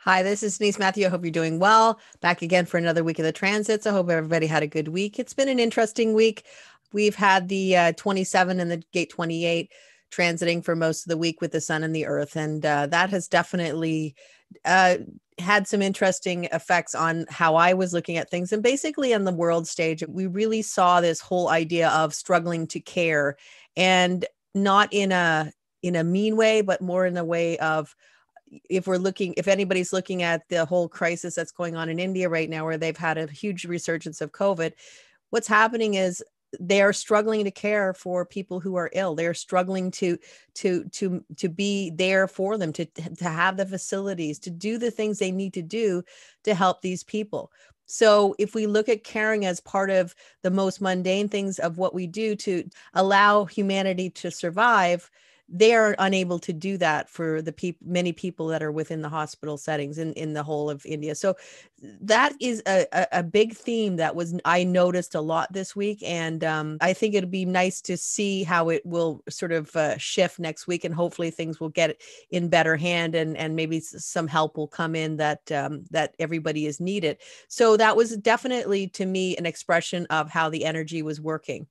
Hi, this is Denise Matthew. I hope you're doing well. Back again for another week of the transits. I hope everybody had a good week. It's been an interesting week. We've had the 27 and the gate 28 transiting for most of the week with the sun and the earth. And that has definitely uh, had some interesting effects on how I was looking at things. And basically on the world stage, we really saw this whole idea of struggling to care, and not in a mean way, but more in a way of, if anybody's looking at the whole crisis that's going on in India right now, where they've had a huge resurgence of COVID, what's happening is they are struggling to care for people who are ill. They're struggling to be there for them, to have the facilities, to do the things they need to do to help these people. So if we look at caring as part of the most mundane things of what we do to allow humanity to survive, they are unable to do that for the many people that are within the hospital settings in the whole of India. So that is a big theme that I noticed a lot this week. And I think it'd be nice to see how it will sort of shift next week, and hopefully things will get in better hand, and maybe some help will come in that everybody is needed. So that was definitely, to me, an expression of how the energy was working.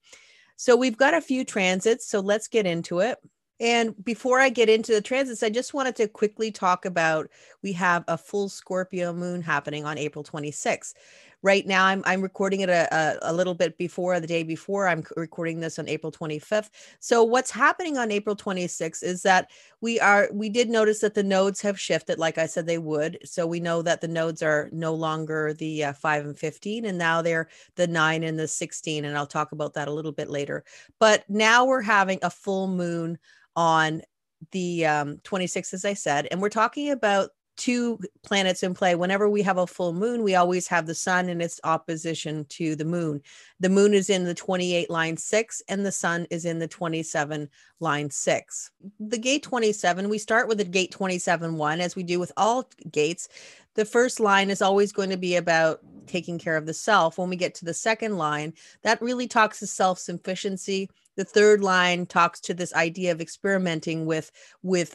So we've got a few transits, so let's get into it. And before I get into the transits, I just wanted to quickly talk about, we have a full Scorpio moon happening on April 26th. Right now, I'm recording it a little bit before, the day before. I'm recording this on April 25th. So what's happening on April 26th is that we did notice that the nodes have shifted, like I said they would. So we know that the nodes are no longer the 5 and 15, and now they're the 9 and the 16. And I'll talk about that a little bit later. But now we're having a full moon on the 26th, as I said, and we're talking about two planets in play. Whenever we have a full moon, we always have the sun in its opposition to the moon. The moon is in the 28 line 6, and the sun is in the 27 line 6. The gate 27, we start with the gate 27-1, as we do with all gates. The first line is always going to be about taking care of the self. When we get to the second line, that really talks to self-sufficiency. The third line talks to this idea of experimenting with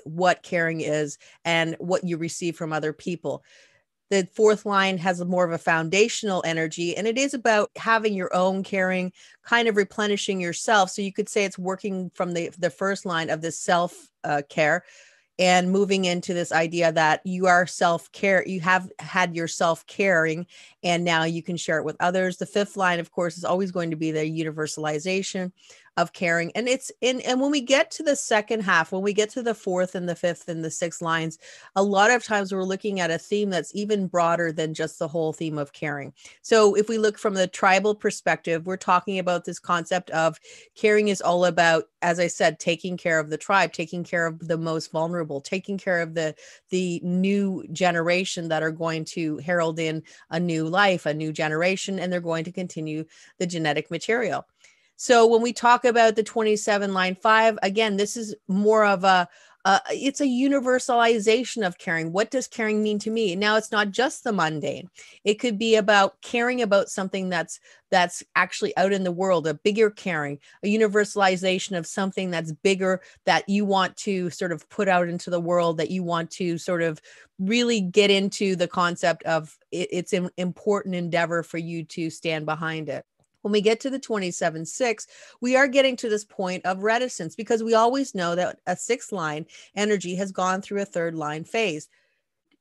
what caring is and what you receive from other people. The fourth line has more of a foundational energy, and it is about having your own caring, kind of replenishing yourself. So you could say it's working from the first line of this self care, and moving into this idea that you are self-care, you have had your self-caring, and now you can share it with others. The fifth line, of course, is always going to be the universalization of caring. And when we get to the second half, when we get to the fourth and the fifth and the sixth lines, a lot of times we're looking at a theme that's even broader than just the whole theme of caring. So if we look from the tribal perspective, we're talking about this concept of caring is all about, as I said, taking care of the tribe, taking care of the most vulnerable, taking care of the new generation that are going to herald in a new life, a new generation, and they're going to continue the genetic material. So when we talk about the 27 line 5, again, this is more of it's a universalization of caring. What does caring mean to me? Now, it's not just the mundane. It could be about caring about something that's actually out in the world, a bigger caring, a universalization of something that's bigger, that you want to sort of put out into the world, that you want to sort of really get into the concept of it's an important endeavor for you to stand behind it. When we get to the 27-6, we are getting to this point of reticence, because we always know that a sixth line energy has gone through a third line phase.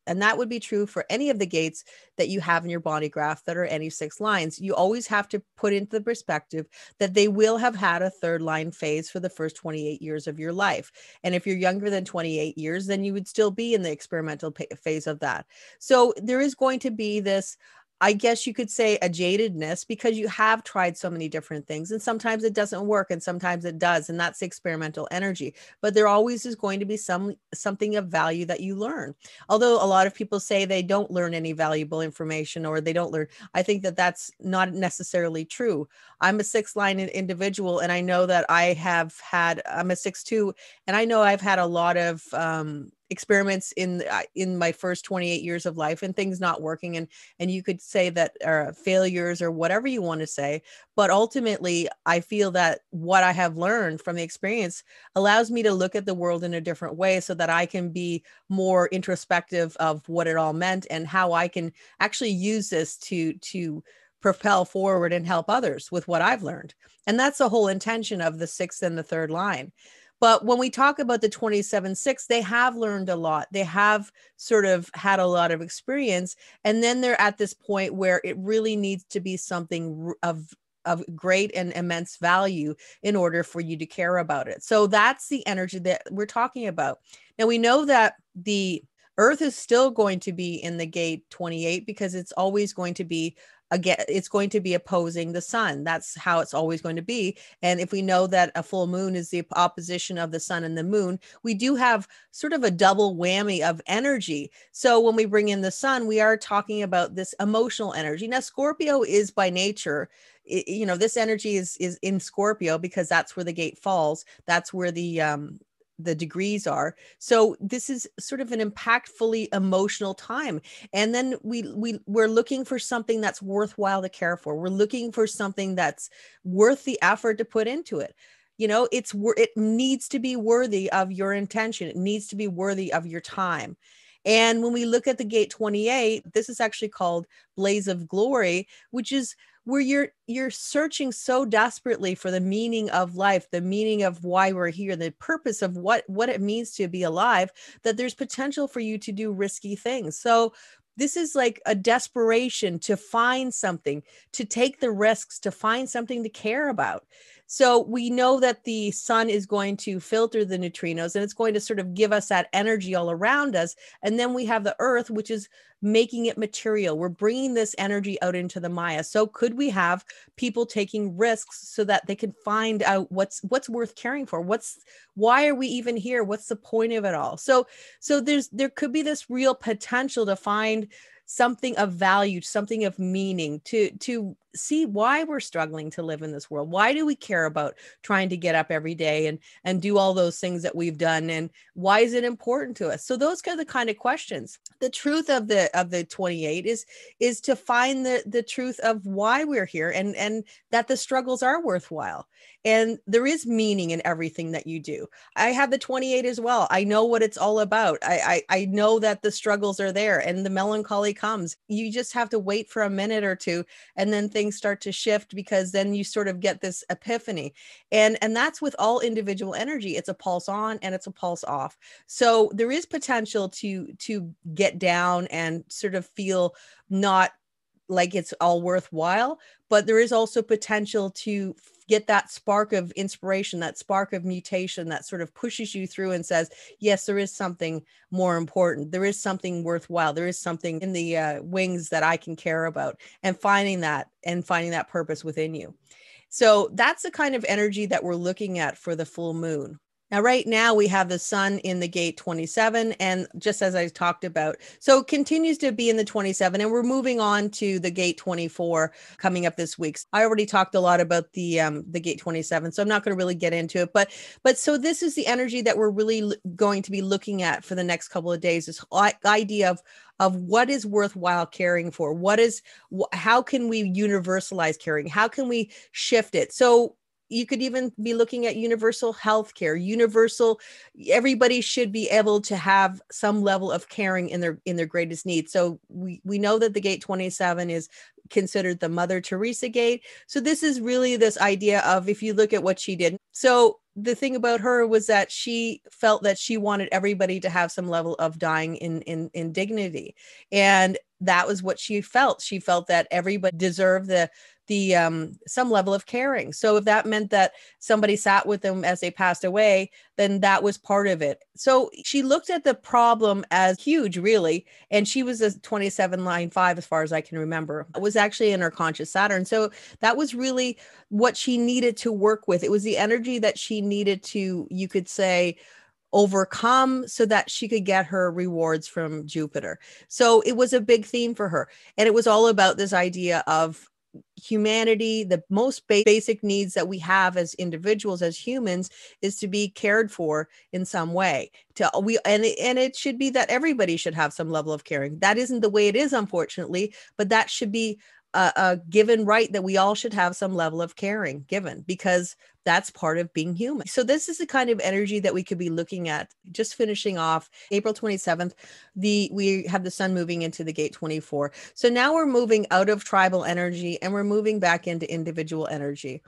And that would be true for any of the gates that you have in your body graph that are any 6 lines. You always have to put into the perspective that they will have had a third line phase for the first 28 years of your life. And if you're younger than 28 years, then you would still be in the experimental phase of that. So there is going to be this, I guess you could say, a jadedness, because you have tried so many different things, and sometimes it doesn't work and sometimes it does. And that's experimental energy. But there always is going to be something of value that you learn. Although a lot of people say they don't learn any valuable information, or they don't learn. I think that that's not necessarily true. I'm a 6 line individual, and I know that I'm a 6-2, and I know I've had a lot of experiments in my first 28 years of life, and things not working, and you could say that are failures or whatever you want to say, but ultimately I feel that what I have learned from the experience allows me to look at the world in a different way, so that I can be more introspective of what it all meant and how I can actually use this to propel forward and help others with what I've learned. And that's the whole intention of the sixth and the third line. But when we talk about the 27-6, they have learned a lot. They have sort of had a lot of experience. And then they're at this point where it really needs to be something of great and immense value in order for you to care about it. So that's the energy that we're talking about. Now, we know that the Earth is still going to be in the gate 28 because it's always going to be, again, it's going to be opposing the sun. That's how it's always going to be. And if we know that a full moon is the opposition of the sun and the moon, we do have sort of a double whammy of energy. So when we bring in the sun, we are talking about this emotional energy. Now, Scorpio is by nature, this energy is in Scorpio because that's where the gate falls. That's where the degrees are. So this is sort of an impactfully emotional time. And then we're looking for something that's worthwhile to care for. We're looking for something that's worth the effort to put into it. It needs to be worthy of your intention. It needs to be worthy of your time. And when we look at the gate 28, this is actually called Blaze of Glory, which is where you're searching so desperately for the meaning of life, the meaning of why we're here, the purpose of what it means to be alive, that there's potential for you to do risky things. So this is like a desperation to find something, to take the risks, to find something to care about. So we know that the sun is going to filter the neutrinos, and it's going to sort of give us that energy all around us. And then we have the earth, which is making it material. We're bringing this energy out into the Maya. So could we have people taking risks so that they can find out what's worth caring for? Why are we even here? What's the point of it all? So there could be this real potential to find something of value, something of meaning, to see why we're struggling to live in this world. Why do we care about trying to get up every day and do all those things that we've done? And why is it important to us? So those are the kind of questions. The truth of the 28 is to find the truth of why we're here, and that the struggles are worthwhile. And there is meaning in everything that you do. I have the 28 as well. I know what it's all about. I know that the struggles are there and the melancholy comes. You just have to wait for a minute or two, and then things start to shift, because then you sort of get this epiphany. And that's with all individual energy. It's a pulse on and it's a pulse off. So there is potential to get down and sort of feel not like it's all worthwhile, but there is also potential to get that spark of inspiration, that spark of mutation that sort of pushes you through and says, yes, there is something more important. There is something worthwhile. There is something in the wings that I can care about, and finding that purpose within you. So that's the kind of energy that we're looking at for the full moon. Now, right now we have the sun in the gate 27, and just as I talked about, so it continues to be in the 27, and we're moving on to the gate 24 coming up this week. I already talked a lot about the gate 27, so I'm not going to really get into it, but so this is the energy that we're really going to be looking at for the next couple of days, this idea of what is worthwhile caring for. How can we universalize caring? How can we shift it? So you could even be looking at universal health care, everybody should be able to have some level of caring in their greatest need. So we know that the gate 27 is considered the Mother Teresa gate. So this is really this idea of, if you look at what she did. So the thing about her was that she felt that she wanted everybody to have some level of dying in dignity. And that was what she felt. She felt that everybody deserved the some level of caring. So if that meant that somebody sat with them as they passed away, then that was part of it. So she looked at the problem as huge, really. And she was a 27 line 5, as far as I can remember. It was actually in her conscious Saturn. So that was really what she needed to work with. It was the energy that she needed to, you could say, overcome, so that she could get her rewards from Jupiter. So it was a big theme for her. And it was all about this idea of humanity, the most basic needs that we have as individuals, as humans, is to be cared for in some way. And it should be that everybody should have some level of caring. That isn't the way it is, unfortunately, but that should be a given right, that we all should have some level of caring given, because that's part of being human. So this is the kind of energy that we could be looking at. Just finishing off April 27th, we have the sun moving into the gate 24. So now we're moving out of tribal energy and we're moving back into individual energy.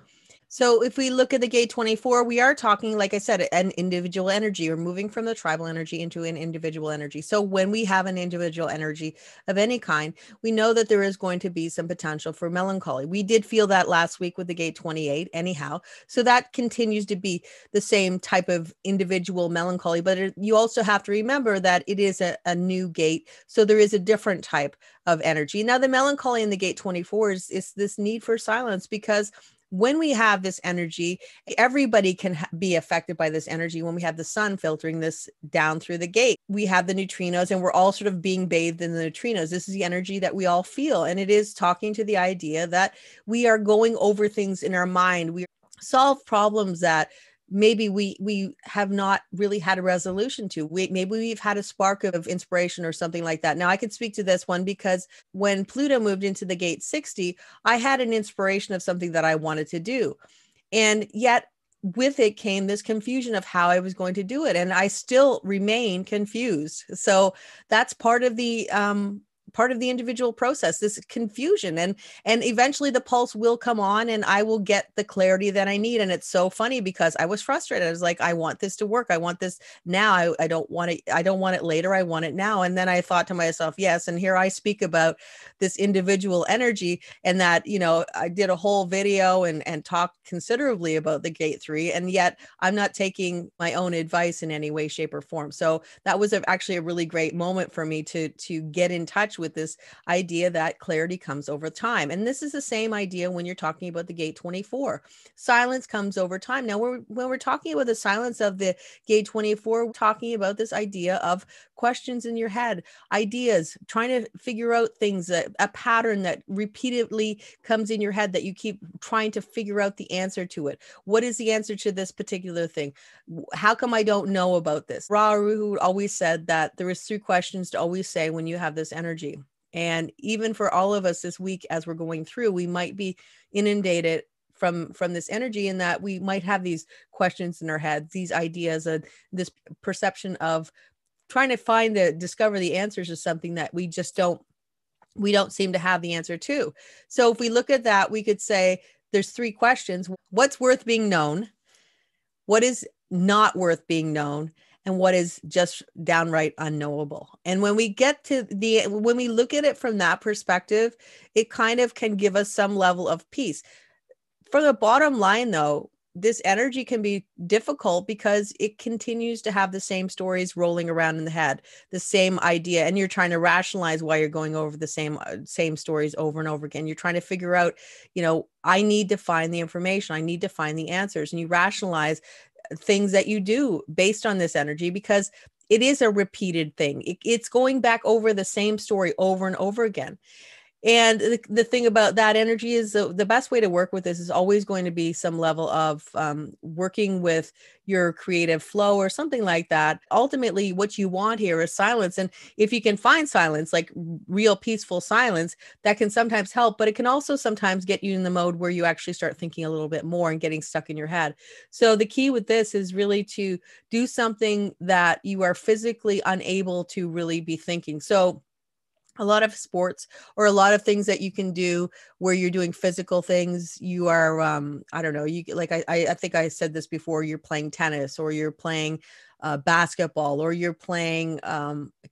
So if we look at the gate 24, we are talking, like I said, an individual energy. We're moving from the tribal energy into an individual energy. So when we have an individual energy of any kind, we know that there is going to be some potential for melancholy. We did feel that last week with the gate 28 anyhow. So that continues to be the same type of individual melancholy, but you also have to remember that it is a new gate. So there is a different type of energy. Now the melancholy in the gate 24 is this need for silence, because when we have this energy, everybody can be affected by this energy. When we have the sun filtering this down through the gate, we have the neutrinos and we're all sort of being bathed in the neutrinos. This is the energy that we all feel. And it is talking to the idea that we are going over things in our mind. We solve problems that maybe we have not really had a resolution to. Maybe we've had a spark of inspiration or something like that. Now I could speak to this one because when Pluto moved into the gate 60, I had an inspiration of something that I wanted to do. And yet with it came this confusion of how I was going to do it. And I still remain confused. So that's part of the individual process, this confusion, and eventually the pulse will come on and I will get the clarity that I need. And it's so funny because I was frustrated. I was like, I want this to work. I want this now. I don't want it. I don't want it later. I want it now. And then I thought to myself, yes. And here I speak about this individual energy, and that, I did a whole video and talked considerably about the gate 3. And yet I'm not taking my own advice in any way, shape, or form. So that was actually a really great moment for me to get in touch with this idea that clarity comes over time. And this is the same idea when you're talking about the gate 24. Silence comes over time. Now, when we're talking about the silence of the gate 24, we're talking about this idea of questions in your head, ideas, trying to figure out things, a pattern that repeatedly comes in your head that you keep trying to figure out the answer to it. What is the answer to this particular thing? How come I don't know about this? Ra Uru always said that there is 3 questions to always say when you have this energy. And even for all of us this week, as we're going through, we might be inundated from this energy, in that we might have these questions in our heads, these ideas, this perception of trying to discover the answers to something that we don't seem to have the answer to. So if we look at that, we could say there's 3 questions. What's worth being known? What is not worth being known? And what is just downright unknowable? And when we when we look at it from that perspective, it kind of can give us some level of peace. For the bottom line, though, this energy can be difficult because it continues to have the same stories rolling around in the head, the same idea. And you're trying to rationalize why you're going over the same stories over and over again. You're trying to figure out, I need to find the information. I need to find the answers. And you rationalize things that you do based on this energy, because it is a repeated thing. It's going back over the same story over and over again. And the thing about that energy is the best way to work with this is always going to be some level of working with your creative flow or something like that. Ultimately, what you want here is silence. And if you can find silence, like real peaceful silence, that can sometimes help, but it can also sometimes get you in the mode where you actually start thinking a little bit more and getting stuck in your head. So the key with this is really to do something that you are physically unable to really be thinking. So a lot of sports or a lot of things that you can do where you're doing physical things, you are, I don't know, you like, I think I said this before, you're playing tennis or you're playing basketball, or you're playing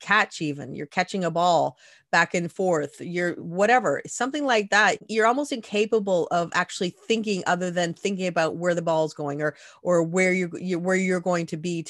catch, even you're catching a ball back and forth, you're whatever, something like that. You're almost incapable of actually thinking other than thinking about where the ball's going, or where you're going to be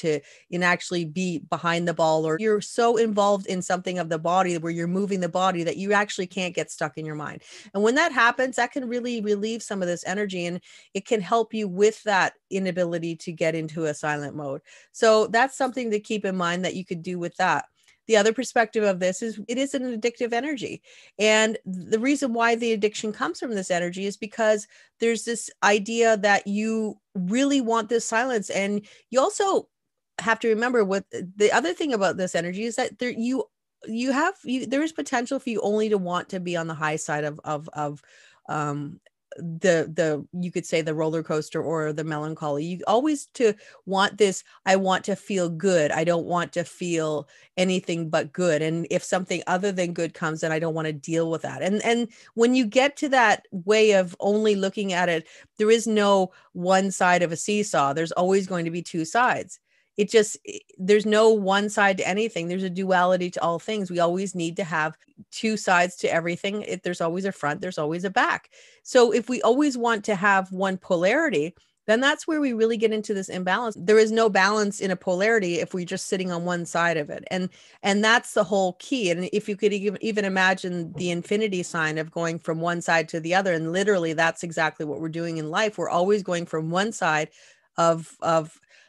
actually be behind the ball, or you're so involved in something of the body where you're moving the body that you actually can't get stuck in your mind. And when that happens, that can really relieve some of this energy, and it can help you with that inability to get into a silent mode. So that's something to keep in mind that you could do with that. the other perspective of this is it is an addictive energy. And the reason why the addiction comes from this energy is because there's this idea that you really want this silence. And you also have to remember what the other thing about this energy is that there there is potential for you only to want to be on the high side of the you could say the roller coaster or the melancholy. You always to want this, I want to feel good, I don't want to feel anything but good, and if something other than good comes, then I don't want to deal with that. And when you get to that way of only looking at it, there is no one side of a seesaw, there's always going to be two sides. There's no one side to anything, there's a duality to all things. We always need to have two sides to everything. There's always a front, there's always a back. So if we always want to have one polarity, then that's where we really get into this imbalance. There is no balance in a polarity if we're just sitting on one side of it. And that's the whole key. And if you could even imagine the infinity sign of going from one side to the other, and literally that's exactly what we're doing in life. We're always going from one side of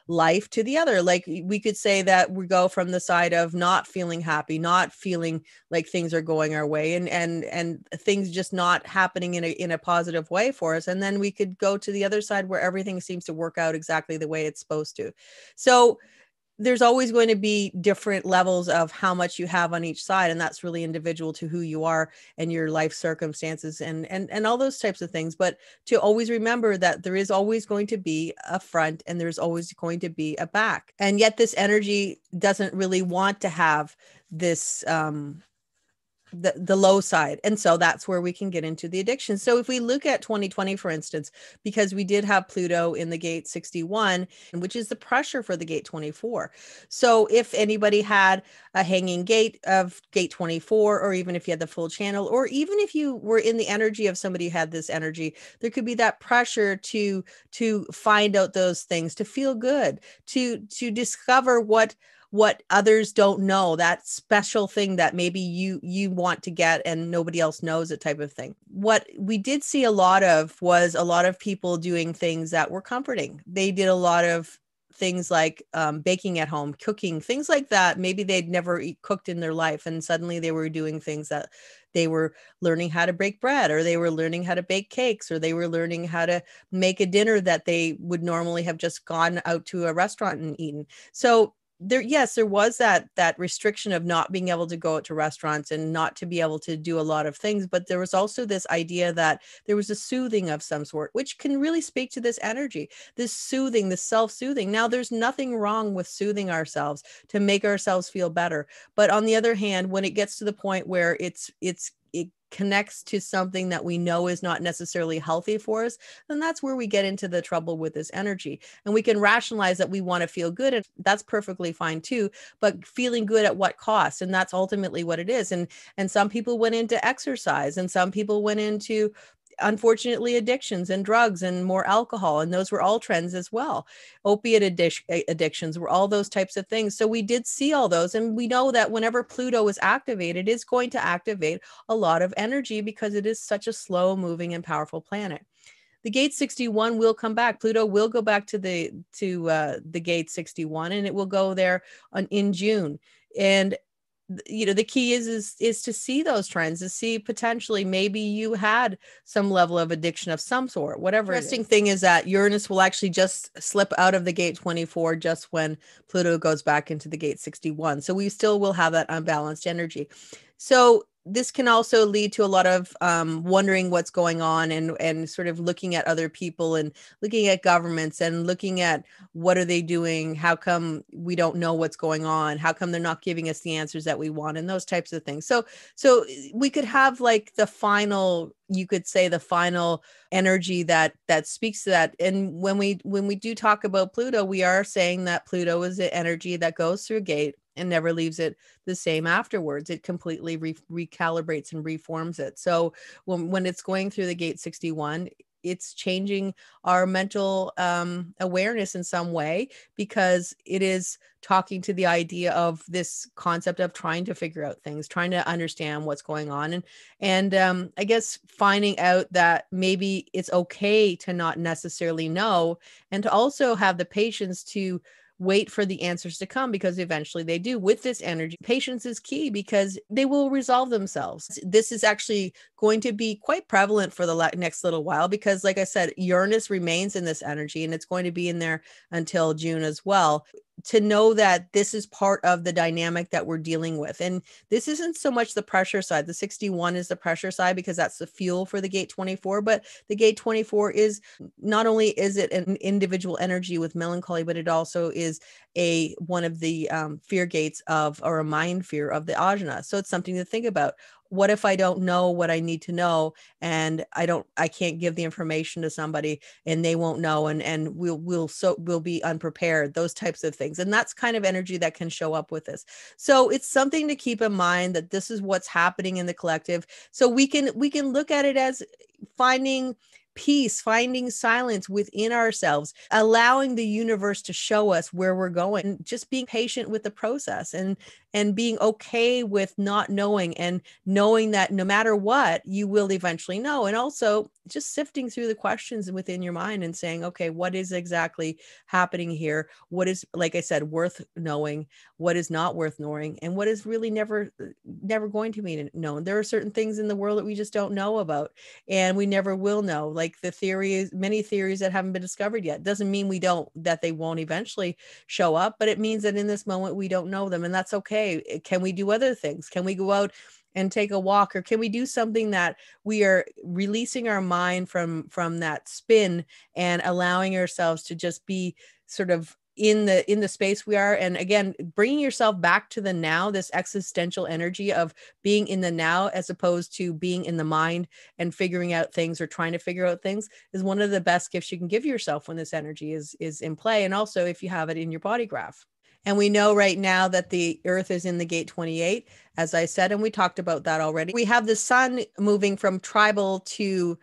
life to the other. Like we could say that we go from the side of not feeling happy, not feeling like things are going our way, and things just not happening in a positive way for us. And then we could go to the other side where everything seems to work out exactly the way it's supposed to. So there's always going to be different levels of how much you have on each side. And that's really individual to who you are and your life circumstances and all those types of things. But to always remember that there is always going to be a front and there's always going to be a back. And yet this energy doesn't really want to have this, the low side. And so that's where we can get into the addiction. So if we look at 2020, for instance, because we did have Pluto in the gate 61, which is the pressure for the gate 24. So if anybody had a hanging gate of gate 24, or even if you had the full channel, or even if you were in the energy of somebody who had this energy, there could be that pressure to find out those things, to feel good, to discover what others don't know, that special thing that maybe you want to get and nobody else knows it, type of thing. What we did see a lot of was a lot of people doing things that were comforting. They did a lot of things like baking at home, cooking, things like that. Maybe they'd never cooked in their life, and suddenly they were doing things that they were learning how to bake bread, or they were learning how to bake cakes, or they were learning how to make a dinner that they would normally have just gone out to a restaurant and eaten. So there was that restriction of not being able to go out to restaurants and not to be able to do a lot of things. But there was also this idea that there was a soothing of some sort, which can really speak to this energy, this soothing, this self-soothing. Now, there's nothing wrong with soothing ourselves to make ourselves feel better. But on the other hand, when it gets to the point where it connects to something that we know is not necessarily healthy for us, then that's where we get into the trouble with this energy. And we can rationalize that we want to feel good, and that's perfectly fine too, but feeling good at what cost? And that's ultimately what it is. And some people went into exercise, and some people went into, unfortunately, addictions and drugs and more alcohol. And those were all trends as well. Opiate addictions were all those types of things. So we did see all those. And we know that whenever Pluto is activated, it's going to activate a lot of energy because it is such a slow moving and powerful planet. The gate 61 will come back. Pluto will go back to the gate 61, and it will go there in June. And the key is to see those trends, to see potentially maybe you had some level of addiction of some sort, whatever. Interesting thing is that Uranus will actually just slip out of the gate 24 just when Pluto goes back into the gate 61. So we still will have that unbalanced energy. So this can also lead to a lot of wondering what's going on, and sort of looking at other people and looking at governments and looking at what are they doing? How come we don't know what's going on? How come they're not giving us the answers that we want, and those types of things. So we could have like the final, you could say the final energy that speaks to that. And when we do talk about Pluto, we are saying that Pluto is the energy that goes through a gate and never leaves it the same afterwards. It completely recalibrates and reforms it. So when it's going through the gate 61, it's changing our mental awareness in some way, because it is talking to the idea of this concept of trying to figure out things, trying to understand what's going on. And I guess finding out that maybe it's okay to not necessarily know, and to also have the patience to wait for the answers to come, because eventually they do. With this energy, patience is key because they will resolve themselves. This is actually going to be quite prevalent for the next little while, because like I said, Uranus remains in this energy, and it's going to be in there until June as well. To know that this is part of the dynamic that we're dealing with. And this isn't so much the pressure side. The 61 is the pressure side because that's the fuel for the gate 24, but the gate 24 is not only is it an individual energy with melancholy, but it also is one of the fear gates of, or a mind fear of, the ajna. So it's something to think about. What if I don't know what I need to know, and I can't give the information to somebody and they won't know, and we'll be unprepared, those types of things. And that's kind of energy that can show up with this. So it's something to keep in mind, that this is what's happening in the collective. So we can look at it as finding peace, finding silence within ourselves, allowing the universe to show us where we're going, just being patient with the process, and being okay with not knowing, and knowing that no matter what, you will eventually know. And also just sifting through the questions within your mind and saying, okay, what is exactly happening here? What is, like I said, worth knowing? What is not worth knowing? And what is really never going to be known? There are certain things in the world that we just don't know about, and we never will know. Like many theories that haven't been discovered yet. Doesn't mean that they won't eventually show up, but it means that in this moment we don't know them, and that's okay. Can we do other things? Can we go out and take a walk, or can we do something that we are releasing our mind from that spin, and allowing ourselves to just be sort of in the space we are? And again, bringing yourself back to the now, this existential energy of being in the now, as opposed to being in the mind and figuring out things, or trying to figure out things, is one of the best gifts you can give yourself when this energy is in play. And also if you have it in your body graph. And we know right now that the Earth is in the gate 28, as I said, and we talked about that already. We have the sun moving from tribal to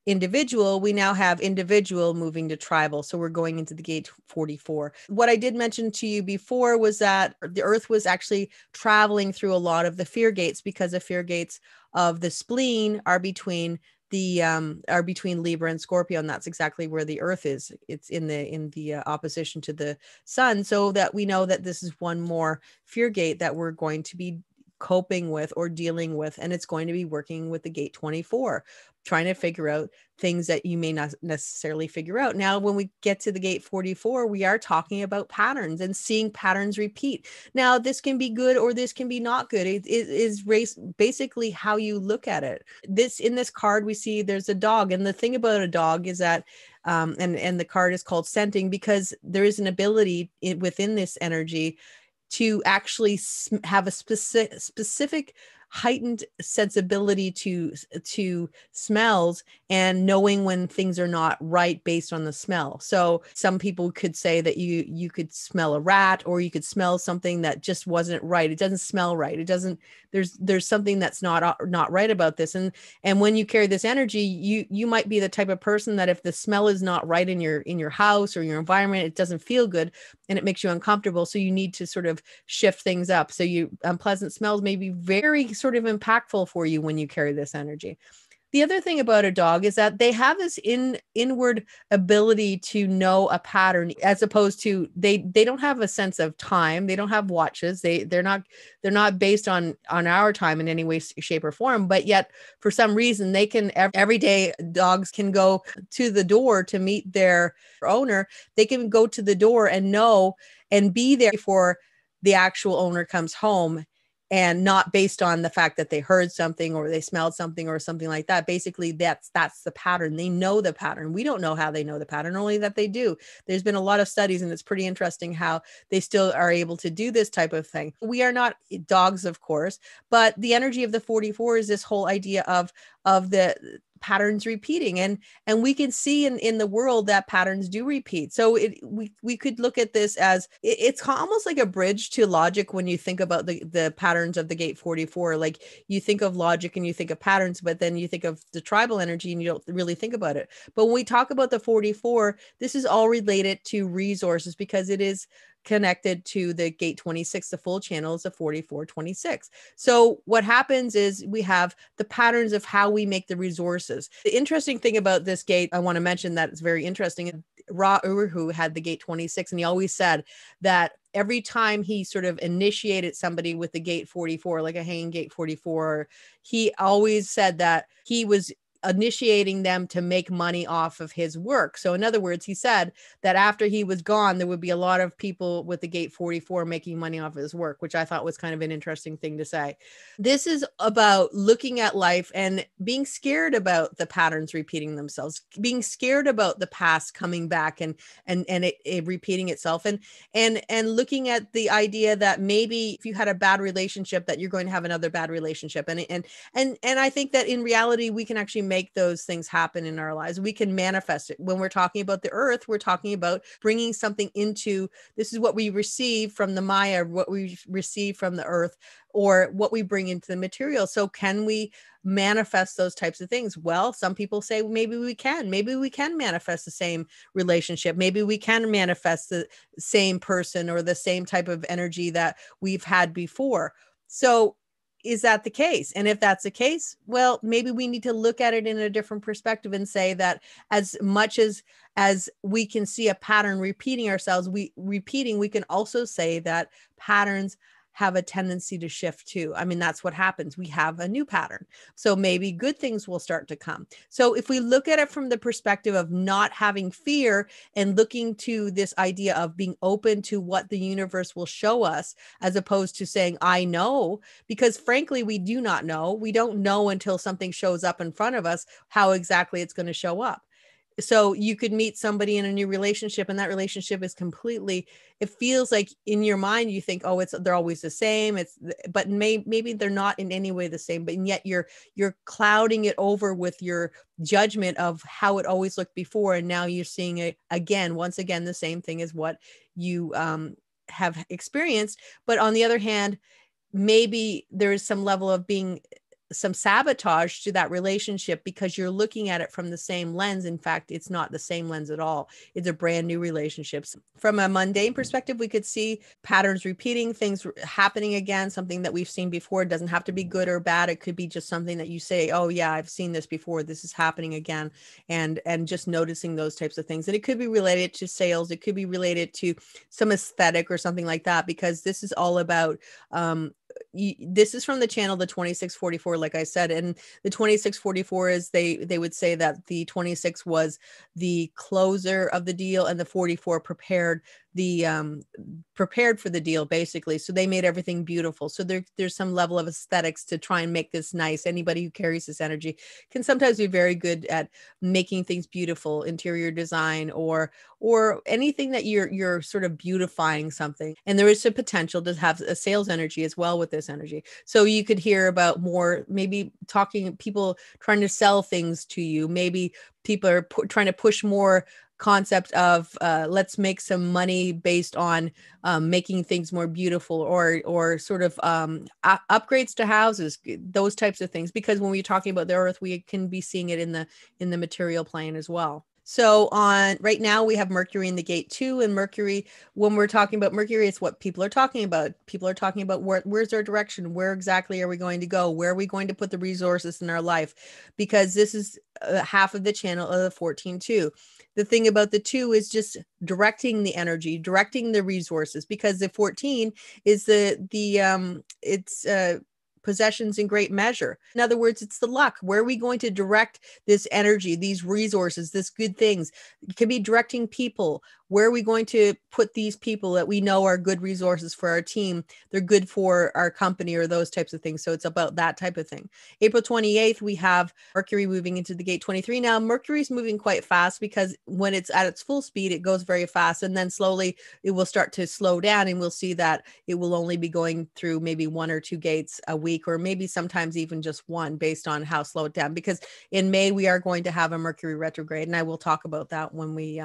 individual. We now have individual moving to tribal. So we're going into the gate 44. What I did mention to you before was that the Earth was actually traveling through a lot of the fear gates, because the fear gates of the spleen are between Libra and Scorpio, and that's exactly where the Earth is. It's in the opposition to the sun, so that we know that this is one more fear gate that we're going to be coping with or dealing with, and it's going to be working with the gate 24, trying to figure out things that you may not necessarily figure out. Now, when we get to the gate 44, we are talking about patterns and seeing patterns repeat. Now, this can be good or this can be not good. It is basically how you look at it. In this card, we see there's a dog, and the thing about a dog is that and the card is called scenting, because there is an ability within this energy to actually have a specific heightened sensibility to smells, and knowing when things are not right based on the smell. So some people could say that you could smell a rat, or you could smell something that just wasn't right. It doesn't smell right. It doesn't, there's something that's not right about this. And when you carry this energy, you might be the type of person that if the smell is not right in your house or your environment, it doesn't feel good and it makes you uncomfortable. So you need to sort of shift things up. So unpleasant smells may be very sort of impactful for you when you carry this energy. The other thing about a dog is that they have this inward ability to know a pattern, as opposed to they don't have a sense of time. They don't have watches. They're not based on our time in any way, shape, or form. But yet, for some reason, they can every day. Dogs can go to the door to meet their owner. They can go to the door and know and be there before the actual owner comes home, and not based on the fact that they heard something or they smelled something or something like that. Basically, that's the pattern. They know the pattern. We don't know how they know the pattern, only that they do. There's been a lot of studies, and it's pretty interesting how they still are able to do this type of thing. We are not dogs, of course, but the energy of the 44 is this whole idea of the patterns repeating, and we can see in the world that patterns do repeat. So we could look at this as it's almost like a bridge to logic when you think about the patterns of the gate 44. Like, you think of logic and you think of patterns, but then you think of the tribal energy and you don't really think about it. But when we talk about the 44, this is all related to resources, because it is connected to the gate 26. The full channel is a 4426. So what happens is we have the patterns of how we make the resources. The interesting thing about this gate, I want to mention that it's very interesting. Ra Uru had the gate 26, and he always said that every time he sort of initiated somebody with the gate 44, like a hanging gate 44, he always said that he was initiating them to make money off of his work. So in other words, he said that after he was gone, there would be a lot of people with the gate 44 making money off of his work, which I thought was kind of an interesting thing to say. This is about looking at life and being scared about the patterns repeating themselves, being scared about the past coming back and it repeating itself, and looking at the idea that maybe if you had a bad relationship, that you're going to have another bad relationship. And I think that in reality, we can actually make those things happen in our lives. We can manifest it. When we're talking about the earth, we're talking about bringing something into, this is what we receive from the Maya, what we receive from the earth, or what we bring into the material. So can we manifest those types of things? Well, some people say maybe we can manifest the same relationship. Maybe we can manifest the same person or the same type of energy that we've had before. So is that the case? And if that's the case, well, maybe we need to look at it in a different perspective and say that as much as we can see a pattern repeating ourselves, we can also say that patterns have a tendency to shift too. I mean, that's what happens. We have a new pattern. So maybe good things will start to come. So if we look at it from the perspective of not having fear and looking to this idea of being open to what the universe will show us, as opposed to saying, I know, because frankly, we do not know. We don't know until something shows up in front of us, how exactly it's going to show up. So you could meet somebody in a new relationship, and that relationship is completely, it feels like in your mind, you think, oh, they're always the same. But maybe they're not in any way the same, but yet you're clouding it over with your judgment of how it always looked before. And now you're seeing it again, once again, the same thing as what you have experienced. But on the other hand, maybe there is some level of being some sabotage to that relationship because you're looking at it from the same lens. In fact, it's not the same lens at all. It's a brand new relationship. From a mundane perspective, we could see patterns repeating, things happening again, something that we've seen before. It doesn't have to be good or bad. It could be just something that you say, oh yeah, I've seen this before. This is happening again. And just noticing those types of things. And it could be related to sales. It could be related to some aesthetic or something like that, because this is all about, this is from the channel, the 2644, like I said, and the 2644 is they would say that the 26 was the closer of the deal and the 44 prepared for the deal, basically. So they made everything beautiful. So there's some level of aesthetics to try and make this nice. Anybody who carries this energy can sometimes be very good at making things beautiful, interior design, or anything that you're sort of beautifying something. And there is a potential to have a sales energy as well with this energy. So you could hear about more, maybe people trying to sell things to you. Maybe people are trying to push more concept of let's make some money based on making things more beautiful, or sort of upgrades to houses, those types of things. Because when we're talking about the earth, we can be seeing it in the material plane as well. So on right now we have Mercury in the gate 2, and Mercury, when we're talking about Mercury, it's what people are talking about. People are talking about where's our direction? Where exactly are we going to go? Where are we going to put the resources in our life? Because this is half of the channel of the 14-2. The thing about the 2 is just directing the energy, directing the resources, because the 14 is it's possessions in great measure. In other words, it's the luck. Where are we going to direct this energy, these resources, this good things? It could be directing people. Where are we going to put these people that we know are good resources for our team? They're good for our company, or those types of things. So it's about that type of thing. April 28th, we have Mercury moving into the gate 23. Now, Mercury's moving quite fast, because when it's at its full speed, it goes very fast. And then slowly it will start to slow down, and we'll see that it will only be going through maybe 1 or 2 gates a week, or maybe sometimes even just 1, based on how slow it down. Because in May, we are going to have a Mercury retrograde, and I will talk about that when we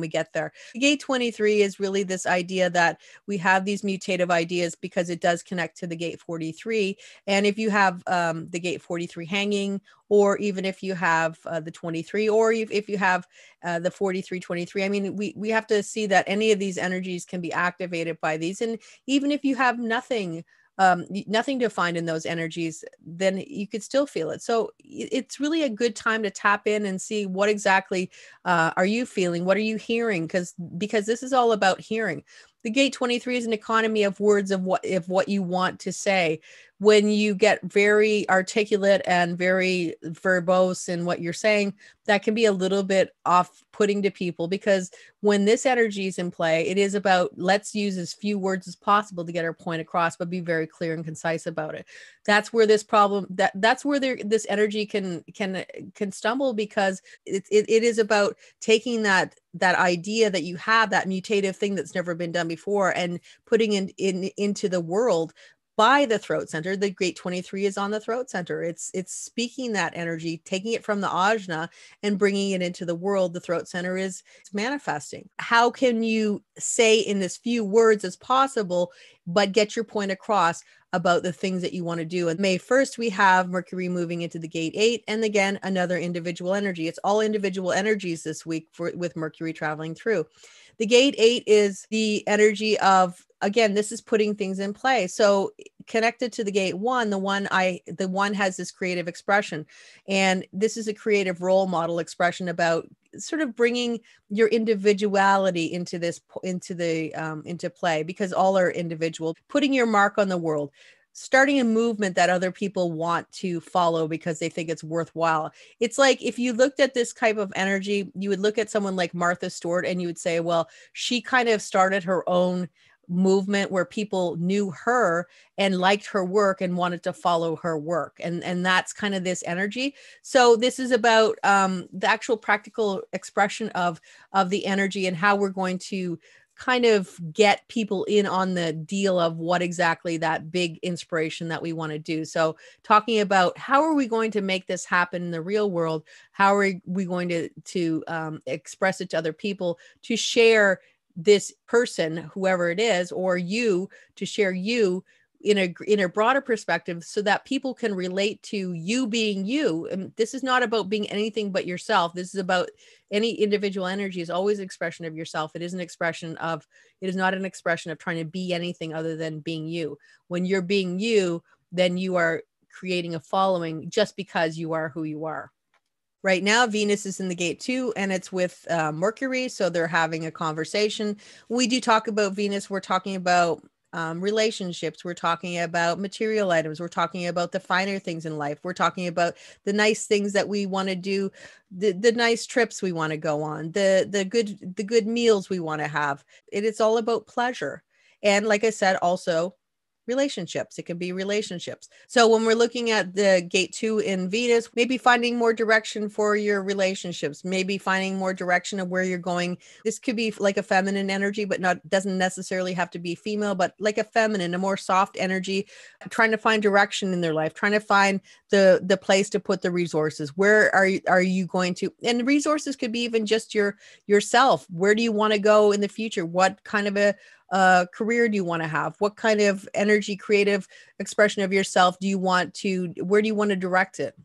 get there. Gate 23 is really this idea that we have these mutative ideas, because it does connect to the gate 43. And if you have the gate 43 hanging, or even if you have the 23, or if you have the 43-23, I mean, we have to see that any of these energies can be activated by these. And even if you have nothing nothing to find in those energies, then you could still feel it. So it's really a good time to tap in and see what exactly are you feeling? What are you hearing? Because this is all about hearing. The gate 23 is an economy of words of what you want to say. When you get very articulate and very verbose in what you're saying, that can be a little bit off-putting to people, because when this energy is in play, it is about, let's use as few words as possible to get our point across, but be very clear and concise about it. That's where this problem, that's where this energy can stumble, because it is about taking that idea that you have, that mutative thing that's never been done before, and putting into the world by the throat center. The gate 23 is on the throat center. It's speaking that energy, taking it from the ajna and bringing it into the world. The throat center is manifesting. How can you say in as few words as possible, but get your point across about the things that you want to do? And May 1st, we have Mercury moving into the gate 8. And again, another individual energy. It's all individual energies this week with Mercury traveling through. The gate 8 is the energy of, again, this is putting things in play. So connected to the gate 1, the one has this creative expression. And this is a creative role model expression about sort of bringing your individuality into play, because all are individual, putting your mark on the world, starting a movement that other people want to follow because they think it's worthwhile. It's like, if you looked at this type of energy, you would look at someone like Martha Stewart and you would say, well, she kind of started her own movement where people knew her and liked her work and wanted to follow her work. And that's kind of this energy. So this is about the actual practical expression of the energy, and how we're going to kind of get people in on the deal of what exactly that big inspiration that we want to do. So talking about, how are we going to make this happen in the real world? How are we going to express it to other people, to share this person, whoever it is, or you, to share you in a broader perspective, so that people can relate to you being you. And this is not about being anything but yourself. This is about, any individual energy is always an expression of yourself. It is not an expression of trying to be anything other than being you. When you're being you, then you are creating a following just because you are who you are. Right now, Venus is in the gate 2, and it's with Mercury. So they're having a conversation. When we do talk about Venus, we're talking about relationships. We're talking about material items. We're talking about the finer things in life. We're talking about the nice things that we want to do, the nice trips we want to go on, the good meals we want to have. It is all about pleasure. And like I said, also relationships. It can be relationships. So when we're looking at the gate 2 in Venus, maybe finding more direction for your relationships, maybe finding more direction of where you're going. This could be like a feminine energy, but doesn't necessarily have to be female, but like a feminine, a more soft energy, trying to find direction in their life, trying to find the place to put the resources. Where are you going to? And the resources could be even just yourself. Where do you want to go in the future? What kind of a career do you want to have? What kind of energy, creative expression of yourself where do you want to direct it?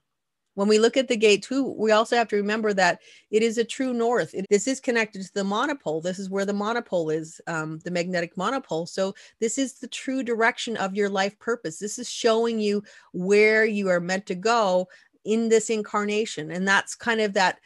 When we look at the gate 2, we also have to remember that it is a true north. This is connected to the monopole. This is where the monopole is, the magnetic monopole. So this is the true direction of your life purpose. This is showing you where you are meant to go in this incarnation. And that's kind of that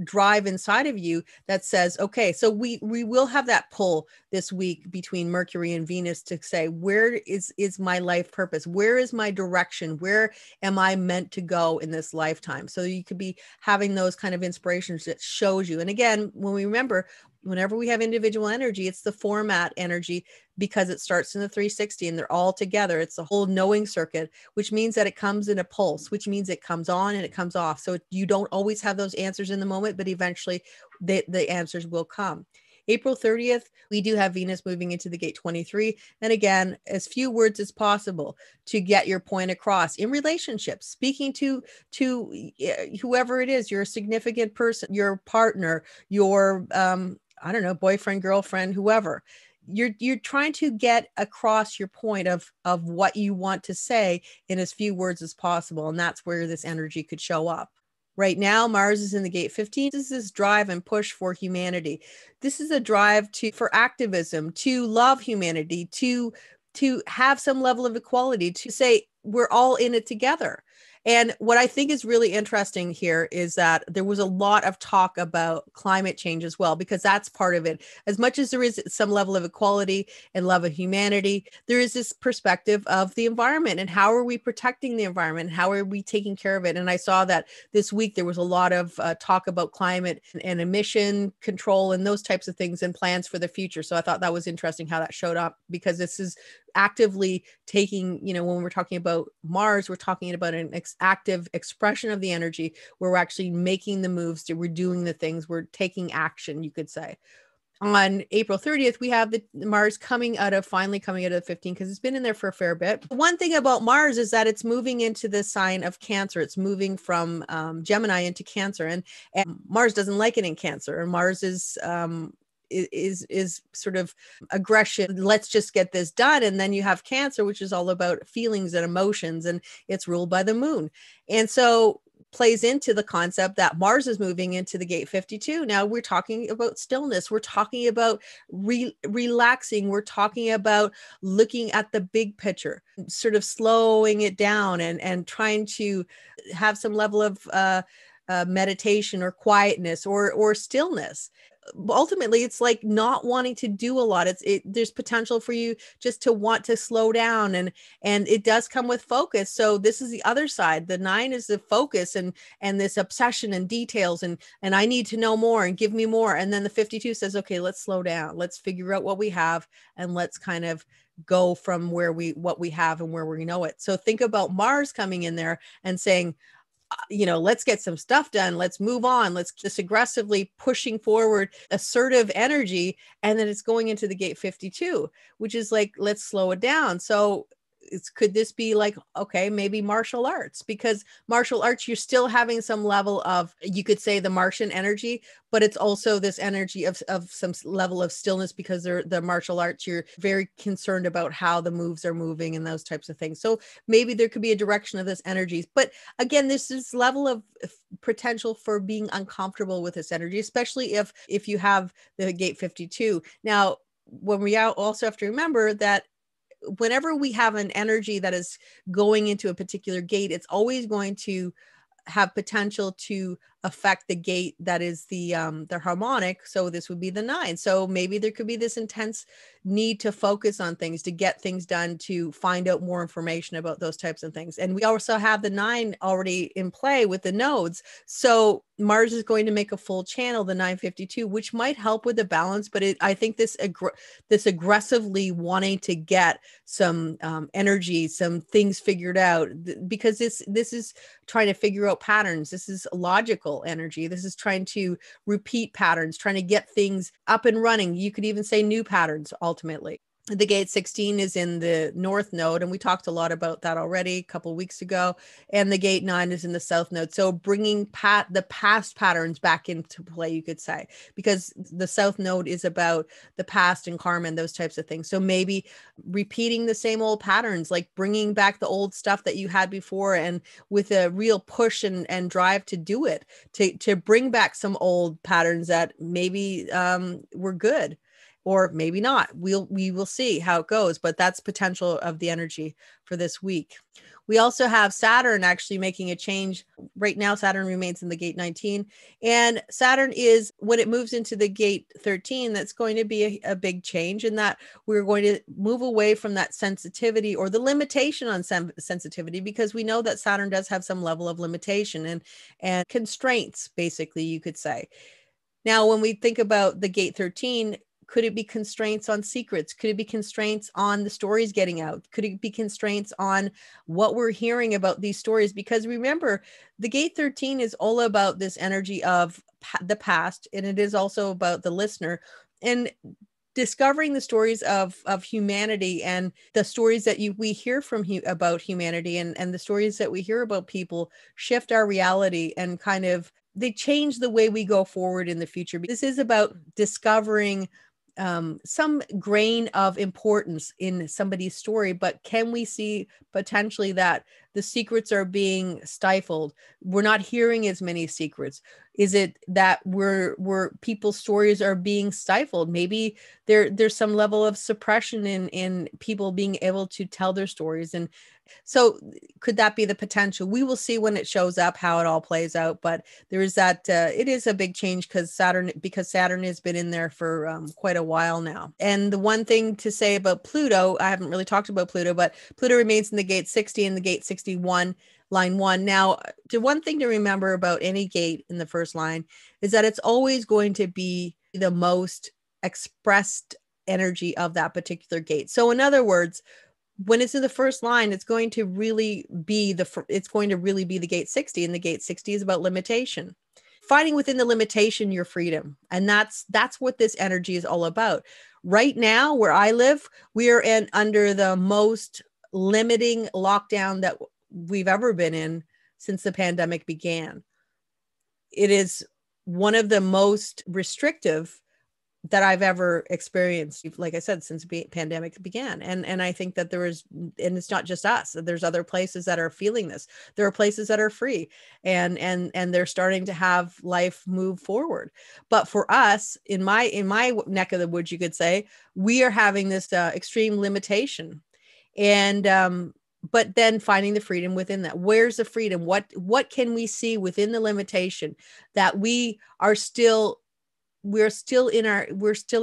drive inside of you that says, okay, so we will have that pull this week between Mercury and Venus to say, where is my life purpose? Where is my direction? Where am I meant to go in this lifetime? So you could be having those kind of inspirations that shows you. And again, when we remember, whenever we have individual energy, it's the format energy, because it starts in the 360 and they're all together. It's the whole knowing circuit, which means that it comes in a pulse, which means it comes on and it comes off. So you don't always have those answers in the moment, but eventually the answers will come. April 30th, we do have Venus moving into the gate 23. And again, as few words as possible to get your point across in relationships, speaking to whoever it is, your significant person, your partner, your, I don't know, boyfriend, girlfriend, whoever. You're trying to get across your point of what you want to say in as few words as possible. And that's where this energy could show up. Right now, Mars is in the gate 15. This is this drive and push for humanity. This is a drive for activism, to love humanity, to to have some level of equality, to say we're all in it together. And what I think is really interesting here is that there was a lot of talk about climate change as well, because that's part of it. As much as there is some level of equality and love of humanity, there is this perspective of the environment and how are we protecting the environment? How are we taking care of it? And I saw that this week there was a lot of talk about climate and emission control and those types of things and plans for the future. So I thought that was interesting how that showed up, because this is actively taking, when we're talking about Mars, we're talking about an active expression of the energy where we're actually making the moves, we're doing the things, we're taking action, you could say. On April 30th, we have the Mars finally coming out of the 15, because it's been in there for a fair bit. One thing about Mars is that it's moving into the sign of Cancer. It's moving from Gemini into Cancer, and Mars doesn't like it in Cancer. And Mars is sort of aggression. Let's just get this done. And then you have Cancer, which is all about feelings and emotions, and it's ruled by the moon. And so plays into the concept that Mars is moving into the gate 52. Now we're talking about stillness. We're talking about relaxing. We're talking about looking at the big picture, sort of slowing it down and trying to have some level of meditation or quietness or stillness. Ultimately, it's like not wanting to do a lot. There's potential for you just to want to slow down, and it does come with focus. So this is the other side. The 9 is the focus and this obsession and details, and I need to know more and give me more. And then the 52 says, okay, let's slow down. Let's figure out what we have, and let's kind of go from what we have and where we know it. So think about Mars coming in there and saying, let's get some stuff done. Let's move on. Let's just aggressively pushing forward assertive energy. And then it's going into the gate 52, which is like, let's slow it down. So could this be like, okay, maybe martial arts? Because martial arts, you're still having some level of, you could say, the Martian energy, but it's also this energy of some level of stillness, because the martial arts, you're very concerned about how the moves are moving and those types of things. So maybe there could be a direction of this energy. But again, this is level of potential for being uncomfortable with this energy, especially if you have the gate 52. Now, when we also have to remember that whenever we have an energy that is going into a particular gate, it's always going to have potential to affect the gate that is the harmonic. So this would be the 9. So maybe there could be this intense need to focus on things, to get things done, to find out more information about those types of things. And we also have the 9 already in play with the nodes. So Mars is going to make a full channel, the 952, which might help with the balance. But I think this aggressively wanting to get some energy, some things figured out, because this is trying to figure out patterns. This is logical energy. This is trying to repeat patterns, trying to get things up and running. You could even say new patterns ultimately. The gate 16 is in the north node, and we talked a lot about that already a couple of weeks ago. And the gate 9 is in the south node. So bringing the past patterns back into play, you could say, because the south node is about the past and karma and those types of things. So maybe repeating the same old patterns, like bringing back the old stuff that you had before, and with a real push and drive to do it, to bring back some old patterns that maybe were good. Or maybe not. We will see how it goes, but that's potential of the energy for this week. We also have Saturn actually making a change. Right now, Saturn remains in the gate 19. And Saturn is, when it moves into the gate 13, that's going to be a big change, in that we're going to move away from that sensitivity or the limitation on sensitivity, because we know that Saturn does have some level of limitation and constraints, basically, you could say. Now, when we think about the gate 13, could it be constraints on secrets? Could it be constraints on the stories getting out? Could it be constraints on what we're hearing about these stories? Because remember, the gate 13 is all about this energy of the past, and it is also about the listener and discovering the stories of humanity, and the stories that we hear about humanity, and the stories that we hear about people shift our reality, and kind of they change the way we go forward in the future. This is about discovering some grain of importance in somebody's story, but can we see potentially that the secrets are being stifled? We're not hearing as many secrets. Is it that we're people's stories are being stifled? Maybe there's some level of suppression in people being able to tell their stories. And so could that be the potential? We will see when it shows up how it all plays out. But there is that it is a big change because Saturn has been in there for quite a while now. And the one thing to say about Pluto, I haven't really talked about Pluto, but Pluto remains in the gate 60 and the gate 61, line 1. Now, the one thing to remember about any gate in the first line is that it's always going to be the most expressed energy of that particular gate. So in other words, when it's in the first line, it's going to really be the gate 60, and the gate 60 is about limitation. Finding within the limitation your freedom. And that's what this energy is all about. Right now, where I live, we are under the most limiting lockdown that we've ever been in since the pandemic began. It is one of the most restrictive that I've ever experienced, like I said, since the pandemic began. And I think that and it's not just us, there's other places that are feeling this. There are places that are free and they're starting to have life move forward. But for us, in my neck of the woods, you could say, we are having this extreme limitation. And, but then finding the freedom within that. Where's the freedom? What can we see within the limitation that we're still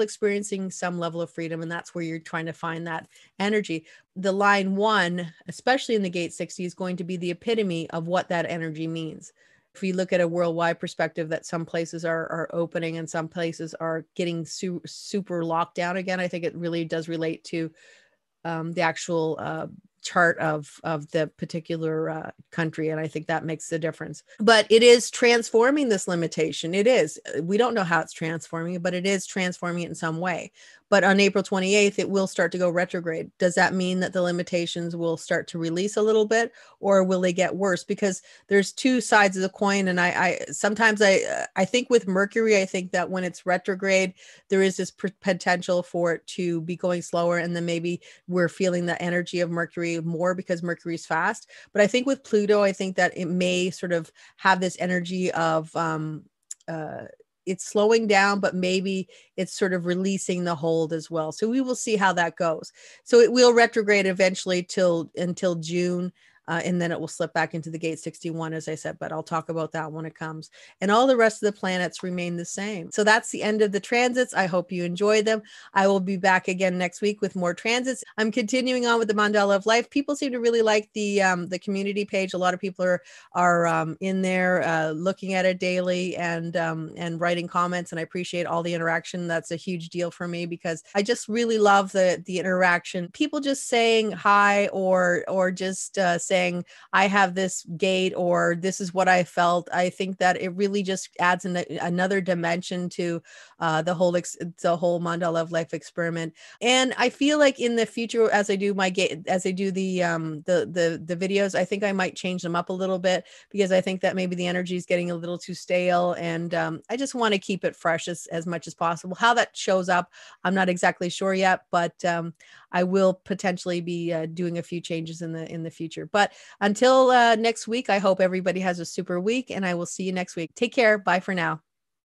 experiencing some level of freedom, and that's where you're trying to find that energy. The line 1, especially in the gate 60, is going to be the epitome of what that energy means. If we look at a worldwide perspective, that some places are opening and some places are getting super locked down again, I think it really does relate to the actual chart of the particular country. And I think that makes the difference. But it is transforming this limitation. It is. We don't know how it's transforming it, but it is transforming it in some way. But on April 28th, it will start to go retrograde. Does that mean that the limitations will start to release a little bit, or will they get worse? Because there's two sides of the coin. And I sometimes think with Mercury, I think that when it's retrograde, there is this potential for it to be going slower. And then maybe we're feeling the energy of Mercury more because Mercury's fast. But I think with Pluto, I think that it may sort of have this energy of it's slowing down, but maybe it's sort of releasing the hold as well. So we will see how that goes. So it will retrograde eventually until June. And then it will slip back into the gate 61, as I said, but I'll talk about that when it comes. And all the rest of the planets remain the same. So that's the end of the transits. I hope you enjoyed them. I will be back again next week with more transits. I'm continuing on with the Mandala of Life. People seem to really like the community page. A lot of people are in there looking at it daily and writing comments. And I appreciate all the interaction. That's a huge deal for me because I just really love the interaction. People just saying hi or just saying, I have this gate, or this is what I felt. I think that it really just adds another dimension to the whole Mandala of Life experiment. And I feel like in the future, as I do the videos, I think I might change them up a little bit because I think that maybe the energy is getting a little too stale, and I just want to keep it fresh as much as possible. How that shows up, I'm not exactly sure yet, but I will potentially be doing a few changes in the future. But until next week, I hope everybody has a super week, and I will see you next week. Take care. Bye for now.